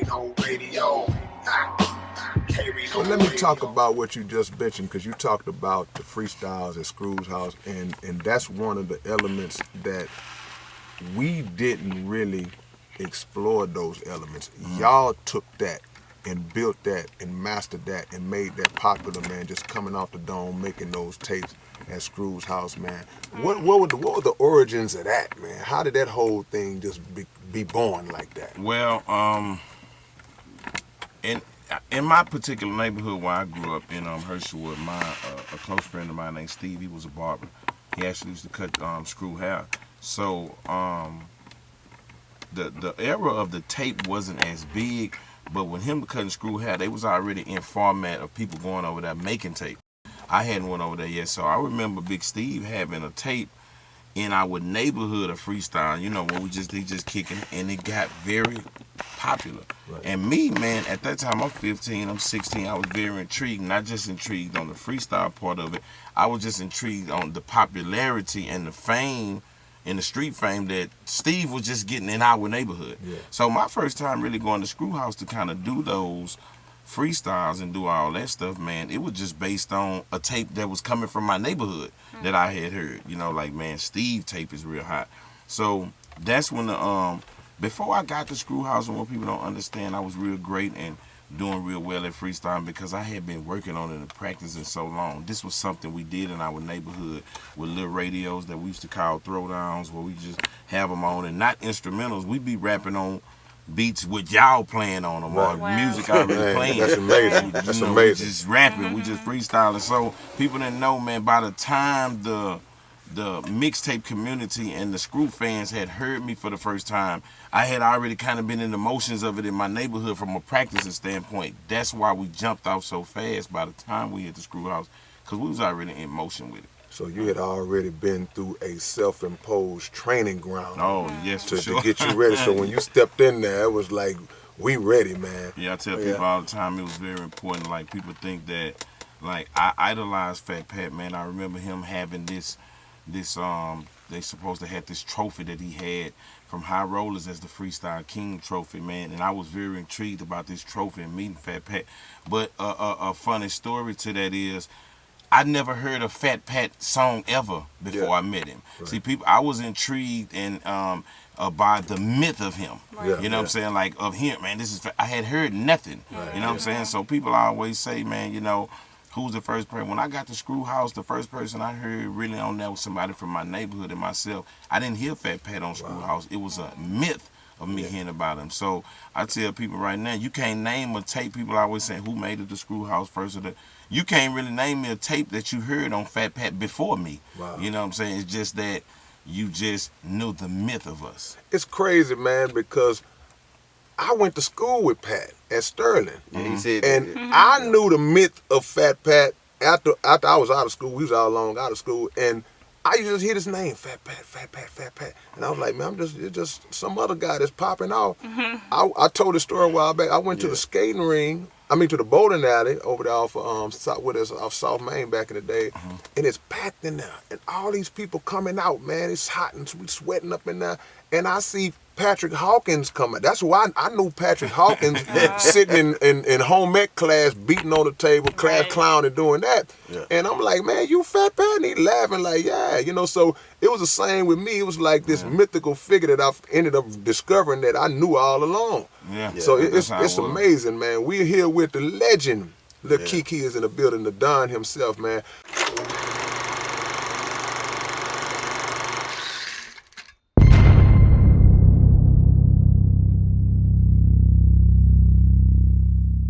K-Rino radio. K-Rino Well, let me radio. talk about what you just mentioned, because you talked about the freestyles at Screw's house, and that's one of the elements that we didn't really explore those elements. Y'all took that and built that and mastered that and made that popular, man, just coming off the dome, making those tapes at Screw's house, man. What were the origins of that, man? How did that whole thing just be born like that? Well, in my particular neighborhood where I grew up in Herschelwood, a close friend of mine named Steve, he was a barber. He actually used to cut screw hair. So the era of the tape wasn't as big, but when him cutting screw hair, they was already in format of people going over there making tape. I hadn't went over there yet, so I remember Big Steve having a tape in our neighborhood of freestyle, you know, where they just kicking, and it got very popular. Right. And me, man, at that time, I'm 15, I'm 16, I was very intrigued, not just intrigued on the freestyle part of it, I was just intrigued on the popularity and the fame, and the street fame that Steve was just getting in our neighborhood. Yeah. So my first time really going to Screw House to kind of do those freestyles and do all that stuff, man, it was just based on a tape that was coming from my neighborhood that I had heard. You know, like, man, Steve tape is real hot. So that's when before I got to Screw House, and what people don't understand, I was real great and doing real well at freestyling because I had been working on it and practicing so long. This was something we did in our neighborhood with little radios that we used to call throwdowns, where we just have them on, and not instrumentals. We'd be rapping on beats with y'all playing on them, or music already playing. That's amazing. That's amazing. We just rapping, we just freestyling. So people didn't know, man, by the time the mixtape community and the Screw fans had heard me for the first time, I had already kind of been in the motions of it in my neighborhood from a practicing standpoint. That's why we jumped off so fast by the time we hit the Screw House, because we was already in motion with it. So you had already been through a self-imposed training ground. Oh, yes, for sure. To get you ready. So when you stepped in there, it was like, we ready, man. Yeah, I tell people all the time, it was very important. Like, people think that, like, I idolize Fat Pat, man. I remember him having this they supposed to have this trophy that he had from High Rollers as the Freestyle King trophy, man. And I was very intrigued about this trophy and meeting Fat Pat. But a funny story to that is, I never heard a Fat Pat song ever before I met him. Right. See, I was intrigued and by the myth of him. Right. You know what I'm saying? Like, of him, man, I had heard nothing. Right. You know what I'm saying? So people always say, man, you know, who's the first person? When I got to Screw House, the first person I heard really on that was somebody from my neighborhood and myself. I didn't hear Fat Pat on Screw House. It was a myth of me hearing about him. So I tell people right now, you can't name a tape. People always say, who made it to Screw House first? You can't really name me a tape that you heard on Fat Pat before me. Wow. You know what I'm saying? It's just that you just knew the myth of us. It's crazy, man, because I went to school with Pat at Sterling. He said, and I knew the myth of Fat Pat after I was out of school. We was all long out of school, and I used to just hear his name, Fat Pat, Fat Pat, Fat Pat. And I was like, man, it's just some other guy that's popping off. I told the story a while back. I went to the skating ring, to the bowling alley over there off off South Main back in the day, and it's packed in there. And all these people coming out, man, it's hot and we sweating up in there. And I see Patrick Hawkins coming. That's why I knew Patrick Hawkins sitting in home ec class, beating on the table, class clown and doing that. Yeah. And I'm like, man, you Fat Pat? And he laughing like, yeah, you know. So it was the same with me. It was like this mythical figure that I ended up discovering that I knew all along. Yeah. So it's amazing, man. We're here with the legend. Lil Keke is in the building, the Don himself, man.